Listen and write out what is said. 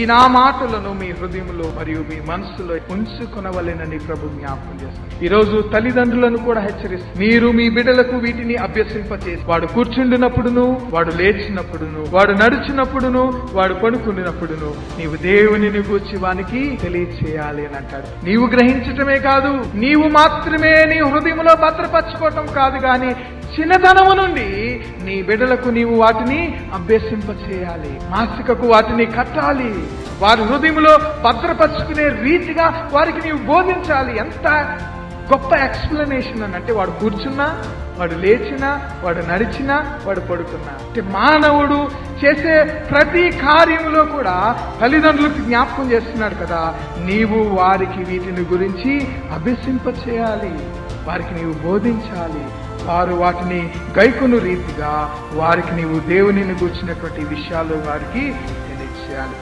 ఈ నా మాటలను మీ హృదయంలో మరియు మీ మనసులో ఉంచుకొనవలెనని ప్రభు జ్ఞాపకం చేస్తారు. ఈ రోజు తల్లిదండ్రులను కూడా హెచ్చరిస్తారు. మీరు మీ బిడ్డలకు వీటిని అభ్యసింపచేసి, వాడు కూర్చుండినప్పుడును, వాడు లేచినప్పుడును, వాడు నడిచినప్పుడును, వాడు పడుకుండినప్పుడును నీవు దేవునిని గూర్చి వానికి తెలియచేయాలి అని అంటాడు. నీవు గ్రహించటమే కాదు, నీవు మాత్రమే నీ హృదయంలో భద్రపరచుకోవటం కాదు, గాని చిన్నతనము నుండి నీ బిడ్డలకు నీవు వాటిని అభ్యసింపచేయాలి. మాసికకు వాటిని కట్టాలి. వారి హృదయంలో భద్రపరుచుకునే రీతిగా వారికి నీవు బోధించాలి. ఎంత గొప్ప ఎక్స్ప్లెనేషన్ అని అంటే, వాడు కూర్చున్నా, వాడు లేచినా, వాడు నడిచినా, వాడు పడుకున్నా, అంటే మానవుడు చేసే ప్రతి కార్యములో కూడా తల్లిదండ్రులకు జ్ఞాపకం చేస్తున్నాడు కదా, నీవు వారికి వీటిని గురించి అభ్యసింపచేయాలి, వారికి నీవు బోధించాలి. వారు వాటిని గైకొను రీతిగా వారికి నీవు దేవునిని గూర్చినటువంటి విషయాలు వారికి తెలియచేయాలి.